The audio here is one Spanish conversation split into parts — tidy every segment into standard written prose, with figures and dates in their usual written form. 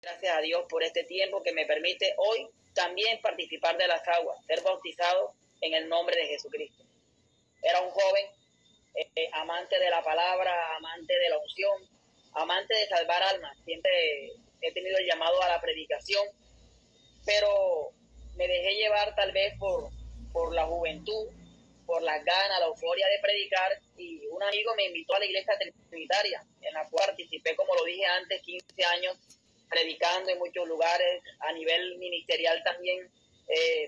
Gracias a Dios por este tiempo que me permite hoy también participar de las aguas, ser bautizado en el nombre de Jesucristo. Era un joven amante de la palabra, amante de la unción, amante de salvar almas. Siempre he tenido el llamado a la predicación, pero me dejé llevar tal vez por la juventud, por las ganas, la euforia de predicar, y un amigo me invitó a la iglesia trinitaria, en la cual participé, como lo dije antes, 15 años predicando en muchos lugares, a nivel ministerial también,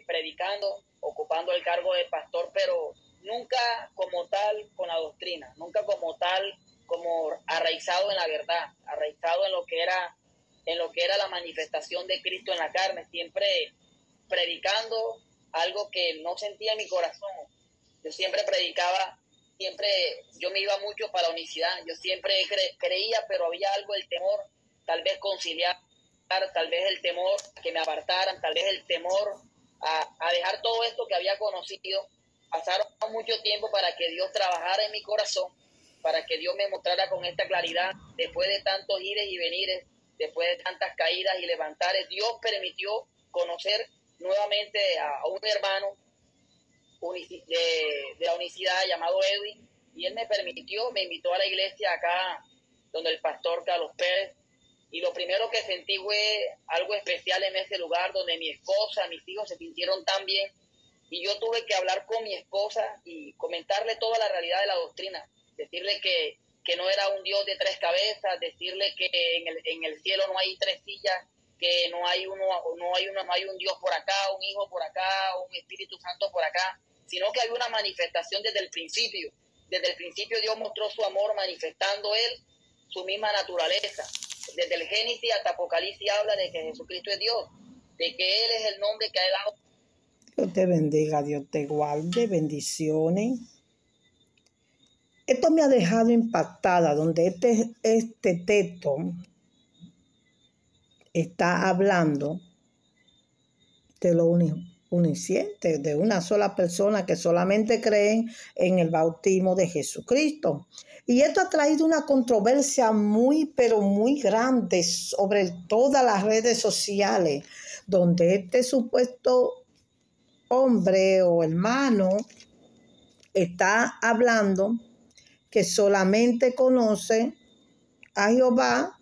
predicando, ocupando el cargo de pastor, pero nunca como tal con la doctrina, nunca como tal como arraizado en la verdad, arraizado en lo que era la manifestación de Cristo en la carne, siempre predicando algo que no sentía en mi corazón. Yo siempre predicaba, siempre yo me iba mucho para la unicidad, yo siempre creía, pero había algo del temor, tal vez conciliar, tal vez el temor que me apartaran, tal vez el temor a dejar todo esto que había conocido. Pasaron mucho tiempo para que Dios trabajara en mi corazón, para que Dios me mostrara con esta claridad, después de tantos ires y venires, después de tantas caídas y levantares, Dios permitió conocer nuevamente a un hermano de la unicidad llamado Edwin, y él me invitó a la iglesia acá, donde el pastor Carlos Pérez, y lo primero que sentí fue algo especial en ese lugar, donde mi esposa, mis hijos se sintieron tan bien, y yo tuve que hablar con mi esposa y comentarle toda la realidad de la doctrina, decirle que no era un Dios de tres cabezas, decirle que en el cielo no hay tres sillas, que no hay un Dios por acá, un Hijo por acá, un Espíritu Santo por acá, sino que hay una manifestación desde el principio. Desde el principio Dios mostró su amor manifestando Él su misma naturaleza. Desde el Génesis hasta Apocalipsis habla de que Jesucristo es Dios, de que Él es el nombre que ha dado. Dios te bendiga, Dios te guarde, bendiciones. Esto me ha dejado impactada, donde este texto está hablando de lo unisciente, de una sola persona que solamente creen en el bautismo de Jesucristo. Y esto ha traído una controversia muy, pero muy grande sobre todas las redes sociales, donde este supuesto hombre o hermano está hablando que solamente conoce a Jehová,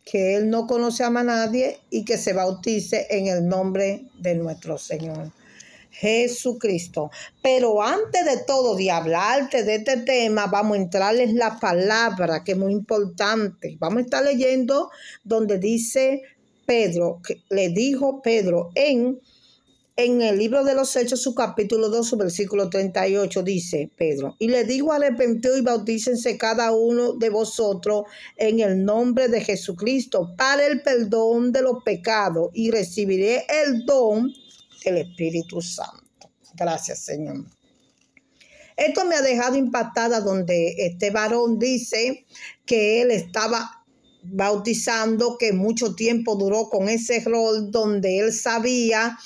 que él no conoce a más nadie y que se bautice en el nombre de nuestro Señor Jesucristo. Pero antes de todo, de hablarte de este tema, vamos a entrarles la palabra, que es muy importante. Vamos a estar leyendo donde dice Pedro, que le dijo Pedro en el libro de los Hechos, su capítulo 2, su versículo 38, dice Pedro, y le dijo: arrepentíos y bautícense cada uno de vosotros en el nombre de Jesucristo para el perdón de los pecados, y recibiré el don del Espíritu Santo. Gracias, Señor. Esto me ha dejado impactada, donde este varón dice que él estaba bautizando, que mucho tiempo duró con ese rol, donde él sabía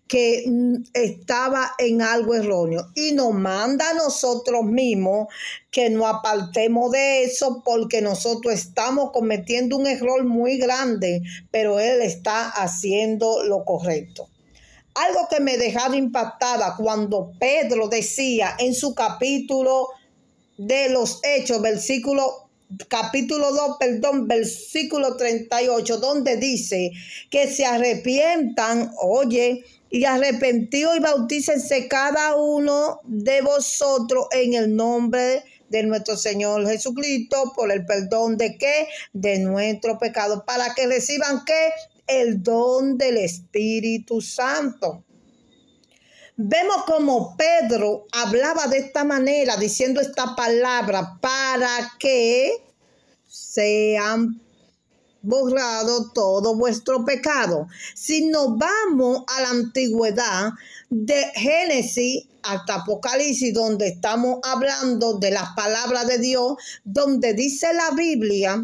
que estaba en algo erróneo, y nos manda a nosotros mismos que nos apartemos de eso, porque nosotros estamos cometiendo un error muy grande, pero él está haciendo lo correcto. Algo que me dejaba impactada cuando Pedro decía en su capítulo de los Hechos, capítulo 2, versículo 38, donde dice que se arrepientan, oye, y arrepentíos y bautícense cada uno de vosotros en el nombre de nuestro Señor Jesucristo, por el perdón de ¿qué? De nuestro pecado, para que reciban ¿qué? El don del Espíritu Santo. Vemos como Pedro hablaba de esta manera, diciendo esta palabra, para que sean borrado todo vuestro pecado. Si nos vamos a la antigüedad, de Génesis hasta Apocalipsis, donde estamos hablando de las palabras de Dios, donde dice la Biblia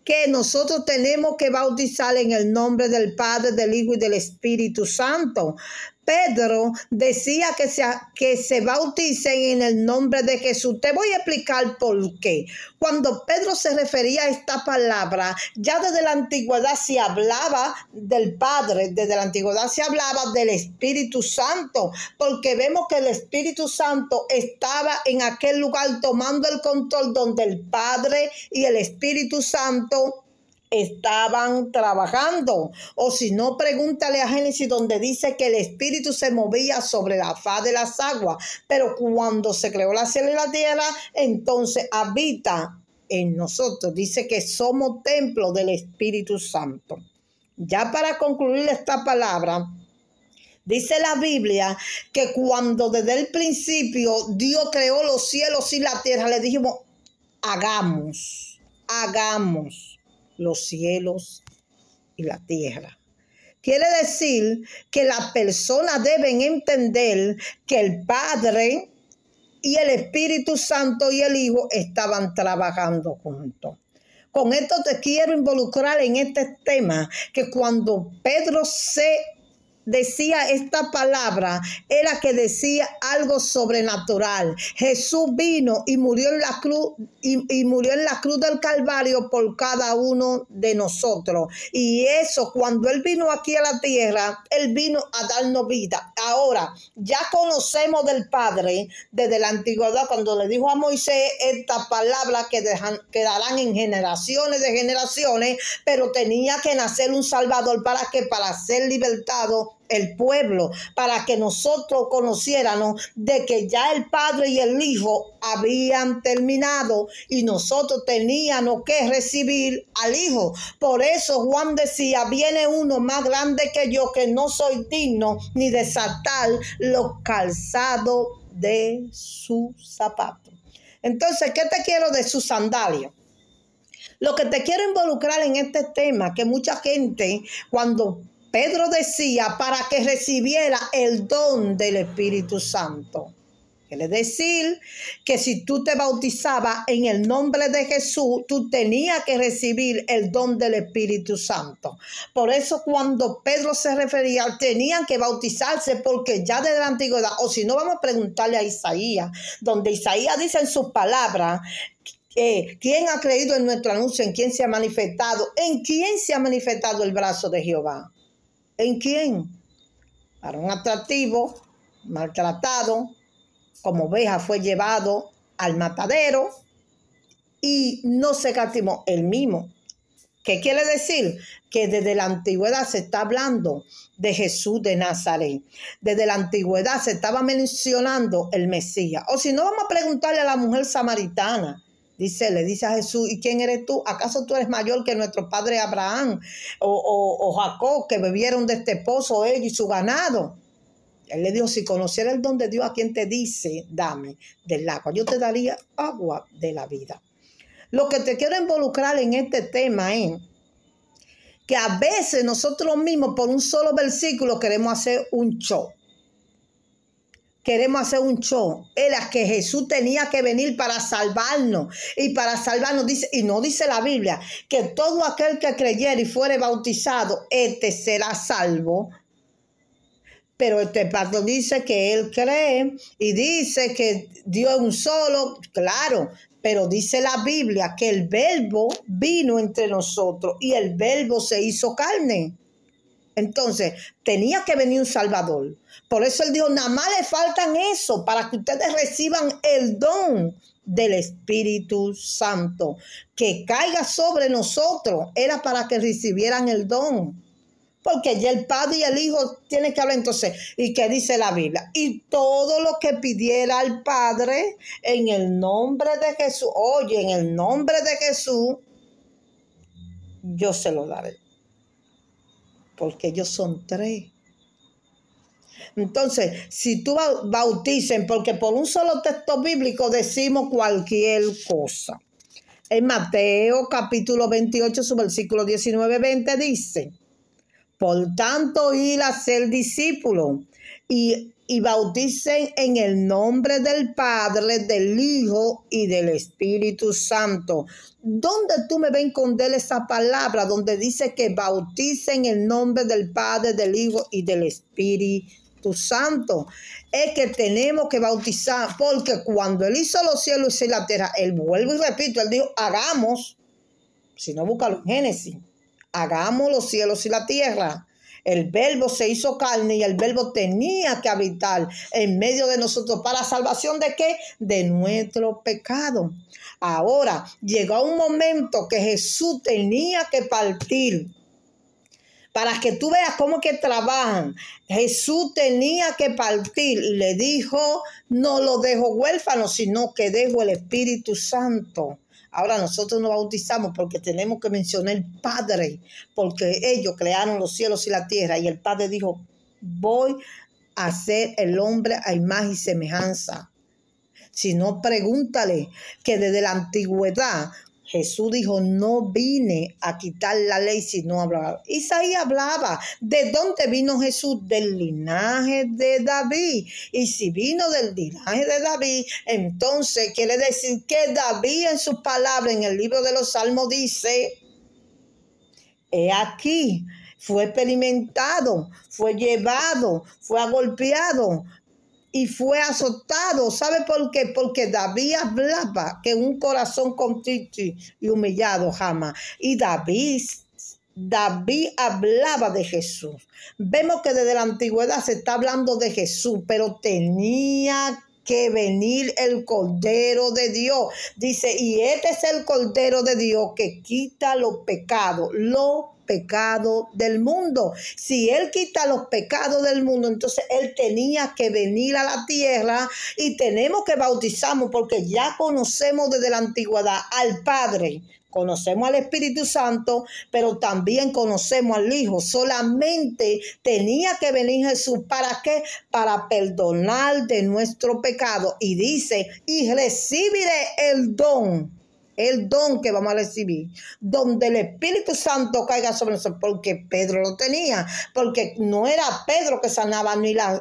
que nosotros tenemos que bautizar en el nombre del Padre, del Hijo y del Espíritu Santo. Pedro decía que se bauticen en el nombre de Jesús. Te voy a explicar por qué. Cuando Pedro se refería a esta palabra, ya desde la antigüedad se hablaba del Padre, desde la antigüedad se hablaba del Espíritu Santo, porque vemos que el Espíritu Santo estaba en aquel lugar tomando el control donde el Padre y el Espíritu Santo estaban trabajando. O si no, pregúntale a Génesis, donde dice que el Espíritu se movía sobre la faz de las aguas, pero cuando se creó la cielo y la tierra, entonces habita en nosotros. Dice que somos templo del Espíritu Santo. Ya para concluir esta palabra, dice la Biblia que cuando desde el principio Dios creó los cielos y la tierra, le dijimos, hagamos los cielos y la tierra. Quiere decir que las personas deben entender que el Padre y el Espíritu Santo y el Hijo estaban trabajando juntos. Con esto te quiero involucrar en este tema, que cuando Pedro decía esta palabra, era que decía algo sobrenatural. Jesús vino y murió en la cruz y murió en la cruz del Calvario por cada uno de nosotros. Y eso, cuando Él vino aquí a la tierra, Él vino a darnos vida. Ahora, ya conocemos del Padre desde la antigüedad, cuando le dijo a Moisés esta palabra que quedarán en generaciones de generaciones, pero tenía que nacer un Salvador para ser libertado el pueblo, para que nosotros conociéramos de que ya el Padre y el Hijo habían terminado y nosotros teníamos que recibir al Hijo. Por eso Juan decía, viene uno más grande que yo, que no soy digno ni de desatar los calzados de sus zapatos. Entonces, ¿qué te quiero de sus sandalias? Lo que te quiero involucrar en este tema, que mucha gente, cuando Pedro decía para que recibiera el don del Espíritu Santo. Quiere decir que si tú te bautizabas en el nombre de Jesús, tú tenías que recibir el don del Espíritu Santo. Por eso cuando Pedro se refería, tenían que bautizarse, porque ya desde la antigüedad, o si no, vamos a preguntarle a Isaías, donde Isaías dice en sus palabras, ¿quién ha creído en nuestro anuncio? ¿En quién se ha manifestado? ¿En quién se ha manifestado el brazo de Jehová? ¿En quién? Para un atractivo, maltratado, como oveja fue llevado al matadero y no se catimó él mismo. ¿Qué quiere decir? Que desde la antigüedad se está hablando de Jesús de Nazaret. Desde la antigüedad se estaba mencionando el Mesías. O si no, vamos a preguntarle a la mujer samaritana. Le dice a Jesús, ¿y quién eres tú? ¿Acaso tú eres mayor que nuestro padre Abraham o Jacob, que bebieron de este pozo él y su ganado? Él le dijo, si conociera el don de Dios, a quien te dice, dame del agua, yo te daría agua de la vida. Lo que te quiero involucrar en este tema es que a veces nosotros mismos, por un solo versículo, queremos hacer un show. Queremos hacer un show. Era que Jesús tenía que venir para salvarnos. Y para salvarnos, dice, y no dice la Biblia, que todo aquel que creyere y fuere bautizado, será salvo. Pero este pastor dice que él cree y dice que Dios es un solo, claro. Pero dice la Biblia que el Verbo vino entre nosotros y el Verbo se hizo carne. Entonces, tenía que venir un Salvador. Por eso él dijo, nada más le faltan eso para que ustedes reciban el don del Espíritu Santo. Que caiga sobre nosotros. Era para que recibieran el don. Porque ya el Padre y el Hijo tienen que hablar. Entonces, ¿y qué dice la Biblia? Y todo lo que pidiera al Padre en el nombre de Jesús. Oye, en el nombre de Jesús, yo se lo daré. Porque ellos son tres. Entonces, si tú bauticen, porque por un solo texto bíblico decimos cualquier cosa. En Mateo capítulo 28, su versículo 19-20 dice, por tanto, ir a ser discípulos y bauticen en el nombre del Padre, del Hijo y del Espíritu Santo. ¿Dónde tú me vas a esconder esa palabra? Donde dice que bauticen en el nombre del Padre, del Hijo y del Espíritu Espíritu Santo es que tenemos que bautizar, porque cuando Él hizo los cielos y la tierra, Él, vuelvo y repito, Él dijo, hagamos, si no búscalo en Génesis, hagamos los cielos y la tierra. El verbo se hizo carne y el verbo tenía que habitar en medio de nosotros para salvación de ¿qué? De nuestro pecado. Ahora, llegó un momento que Jesús tenía que partir. Para que tú veas cómo que trabajan. Jesús tenía que partir y le dijo, no lo dejo huérfano, sino que dejo el Espíritu Santo. Ahora nosotros nos bautizamos porque tenemos que mencionar el Padre, porque ellos crearon los cielos y la tierra y el Padre dijo, voy a hacer el hombre a imagen y semejanza. Si no, pregúntale que desde la antigüedad Jesús dijo, no vine a quitar la ley, sino a hablar. Isaías hablaba. ¿De dónde vino Jesús? Del linaje de David. Y si vino del linaje de David, entonces quiere decir que David en sus palabras, en el libro de los Salmos, dice, he aquí, fue experimentado, fue llevado, fue agolpeado y fue azotado. ¿Sabe por qué? Porque David hablaba que un corazón contrito y humillado jamás. Y David hablaba de Jesús. Vemos que desde la antigüedad se está hablando de Jesús, pero tenía que venir el Cordero de Dios. Dice, y este es el Cordero de Dios que quita los pecados del mundo. Si Él quita los pecados del mundo, entonces Él tenía que venir a la tierra y tenemos que bautizarnos porque ya conocemos desde la antigüedad al Padre. Conocemos al Espíritu Santo, pero también conocemos al Hijo. Solamente tenía que venir Jesús. ¿Para qué? Para perdonar de nuestro pecado. Y dice, y recibiré el don que vamos a recibir, donde el Espíritu Santo caiga sobre nosotros, porque Pedro lo tenía, porque no era Pedro que sanaba,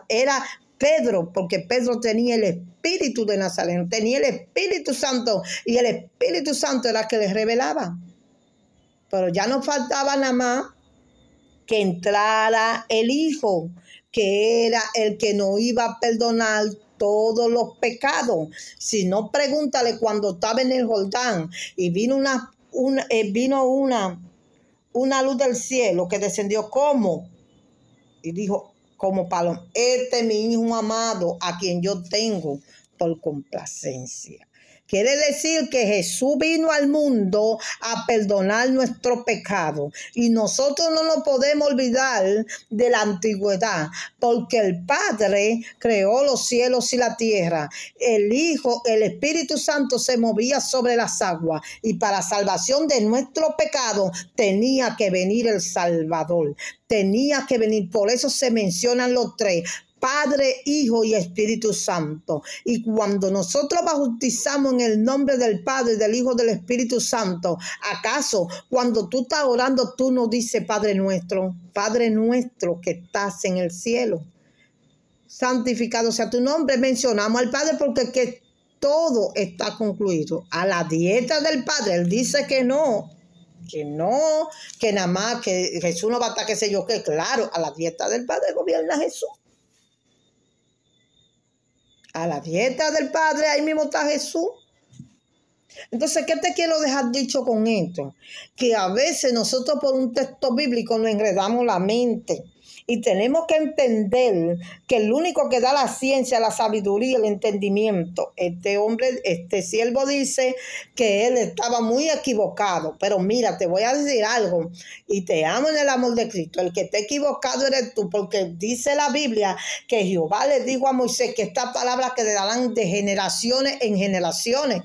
era Pedro, porque Pedro tenía el Espíritu de Nazaret, tenía el Espíritu Santo, y el Espíritu Santo era el que les revelaba. Pero ya no faltaba nada más que entrara el Hijo, que era el que nos iba a perdonar todos los pecados. Si no, pregúntale cuando estaba en el Jordán y vino una luz del cielo que descendió como, y dijo, como paloma, este es mi Hijo amado a quien yo tengo por complacencia. Quiere decir que Jesús vino al mundo a perdonar nuestro pecado. Y nosotros no nos podemos olvidar de la antigüedad, porque el Padre creó los cielos y la tierra. El Hijo, el Espíritu Santo se movía sobre las aguas. Y para salvación de nuestro pecado tenía que venir el Salvador. Tenía que venir. Por eso se mencionan los tres: Padre, Hijo y Espíritu Santo. Y cuando nosotros bautizamos en el nombre del Padre, del Hijo, del Espíritu Santo, ¿acaso cuando tú estás orando tú no dices Padre nuestro que estás en el cielo? Santificado sea tu nombre. Mencionamos al Padre porque que todo está concluido. A la dieta del Padre, Él dice que no, que nada más, que Jesús no va a estar, qué sé yo qué. Claro, a la dieta del Padre gobierna Jesús. A la dieta del Padre, ahí mismo está Jesús. Entonces, ¿qué te quiero dejar dicho con esto? Que a veces nosotros por un texto bíblico nos enredamos la mente. Y tenemos que entender que el único que da la ciencia, la sabiduría, el entendimiento, este siervo dice que él estaba muy equivocado. Pero mira, te voy a decir algo, y te amo en el amor de Cristo. El que está equivocado eres tú, porque dice la Biblia que Jehová le dijo a Moisés que estas palabras que le darán de generaciones en generaciones.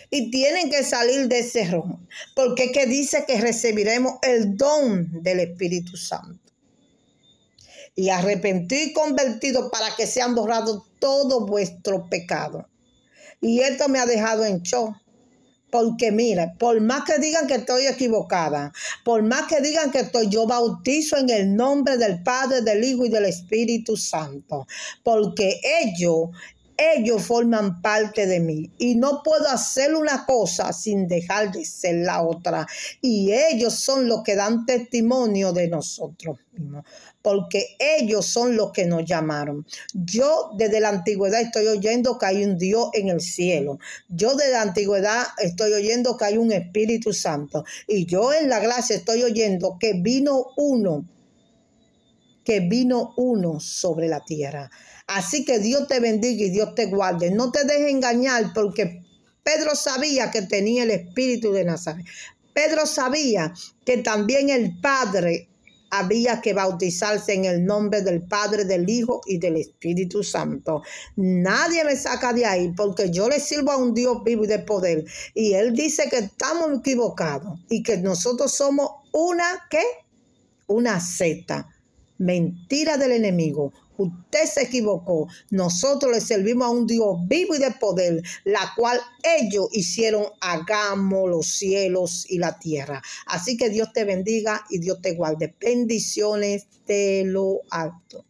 Y tienen que salir de ese error, porque es que dice que recibiremos el don del Espíritu Santo. Y arrepentido y convertido para que sean borrados todos vuestros pecados. Y esto me ha dejado en shock. Porque mira, por más que digan que estoy equivocada, por más que digan que yo bautizo en el nombre del Padre, del Hijo y del Espíritu Santo. Porque ellos ellos forman parte de mí y no puedo hacer una cosa sin dejar de ser la otra. Y ellos son los que dan testimonio de nosotros mismos, porque ellos son los que nos llamaron. Yo desde la antigüedad estoy oyendo que hay un Dios en el cielo. Yo desde la antigüedad estoy oyendo que hay un Espíritu Santo. Y yo en la gracia estoy oyendo que vino uno sobre la tierra. Así que Dios te bendiga y Dios te guarde. No te dejes engañar, porque Pedro sabía que tenía el Espíritu de Nazaret. Pedro sabía que también el Padre había que bautizarse en el nombre del Padre, del Hijo y del Espíritu Santo. Nadie me saca de ahí, porque yo le sirvo a un Dios vivo y de poder. Y Él dice que estamos equivocados y que nosotros somos una secta. Mentira del enemigo. Usted se equivocó. Nosotros le servimos a un Dios vivo y de poder, la cual ellos hicieron, hagamos los cielos y la tierra. Así que Dios te bendiga y Dios te guarde. Bendiciones de lo alto.